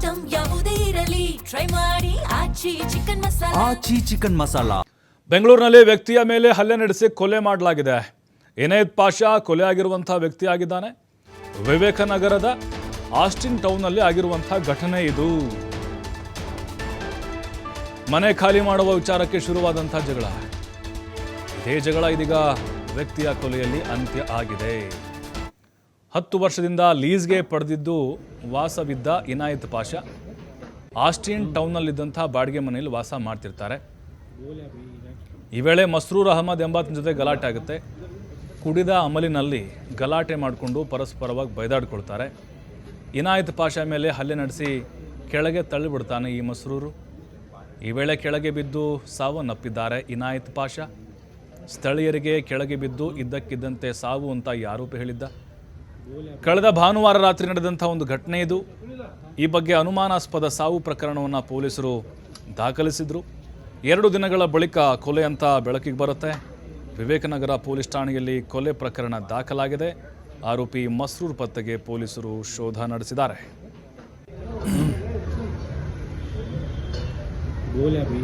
Item ಯಾವುದೇ ಇರಲಿ try ಮಾಡಿ ಆಚಿ ಚಿಕನ್ ಮಸಾಲಾ. ಬೆಂಗಳೂರಿನಲ್ಲಿ ವ್ಯಕ್ತಿಯ ಮೇಲೆ ಹಲ್ಲೆ ನಡೆಸಿ ಕೊಲೆ ಮಾಡಲಾಗಿದೆ. ಇನಾಯತ್ ಪಾಷಾ ಕೊಲೆ ಆಗಿರುವಂತಹ ವ್ಯಕ್ತಿಯಾಗಿದ್ದಾನೆ. ವಿವೇಕನಗರದ ಆಸ್ಟಿನ್ ಟೌನ್ನಲ್ಲಿ ಆಗಿರುವಂತಹ ಘಟನೆ ಇದು. ಮನೆ ಖಾಲಿ ಮಾಡುವ ವಿಚಾರಕ್ಕೆ ಶುರುವಾದಂತಹ ಜಗಳ. ಇದೇ ಜಗಳ ಇದೀಗ ವ್ಯಕ್ತಿಯ ಕೊಲೆಯಲ್ಲಿ ಅಂತ್ಯ ಆಗಿದೆ. 10 ವರ್ಷದಿಂದ ಲೀಸ್ಗೆ ಪಡೆದಿದ್ದು ವಾಸವಿದ್ದ ಇನಾಯತ್ ಪಾಷಾ ಆಸ್ಟಿನ್ ಟೌನ್ನಲ್ಲಿದ್ದಂಥ ಬಾಡಿಗೆ ಮನೆಯಲ್ಲಿ ವಾಸ ಮಾಡ್ತಿರ್ತಾರೆ. ಈ ವೇಳೆ ಮಸ್ರೂರ್ ಅಹಮದ್ ಎಂಬಾತನ ಜೊತೆ ಗಲಾಟೆ ಆಗುತ್ತೆ. ಕುಡಿದ ಅಮಲಿನಲ್ಲಿ ಗಲಾಟೆ ಮಾಡಿಕೊಂಡು ಪರಸ್ಪರವಾಗಿ ಬೈದಾಡ್ಕೊಳ್ತಾರೆ. ಇನಾಯತ್ ಪಾಷಾ ಮೇಲೆ ಹಲ್ಲೆ ನಡೆಸಿ ಕೆಳಗೆ ತಳ್ಳಿಬಿಡ್ತಾನೆ ಈ ಮಸ್ರೂರು. ಈ ವೇಳೆ ಕೆಳಗೆ ಬಿದ್ದು ಸಾವನ್ನಪ್ಪಿದ್ದಾರೆ ಇನಾಯತ್ ಪಾಷಾ. ಸ್ಥಳೀಯರಿಗೆ ಕೆಳಗೆ ಬಿದ್ದು ಇದ್ದಕ್ಕಿದ್ದಂತೆ ಸಾವು ಅಂತ ಈ ಆರೋಪಿ ಹೇಳಿದ್ದ. ಕಳೆದ ಭಾನುವಾರ ರಾತ್ರಿ ನಡೆದಂಥ ಒಂದು ಘಟನೆ ಇದು. ಈ ಬಗ್ಗೆ ಅನುಮಾನಾಸ್ಪದ ಸಾವು ಪ್ರಕರಣವನ್ನು ಪೊಲೀಸರು ದಾಖಲಿಸಿದರು. 2 ದಿನಗಳ ಬಳಿಕ ಕೊಲೆ ಅಂತ ಬೆಳಕಿಗೆ ಬರುತ್ತೆ. ವಿವೇಕನಗರ ಪೊಲೀಸ್ ಠಾಣೆಯಲ್ಲಿ ಕೊಲೆ ಪ್ರಕರಣ ದಾಖಲಾಗಿದೆ. ಆರೋಪಿ ಮಸ್ರೂರ್ ಪತ್ತೆಗೆ ಪೊಲೀಸರು ಶೋಧ ನಡೆಸಿದ್ದಾರೆ. बोला भी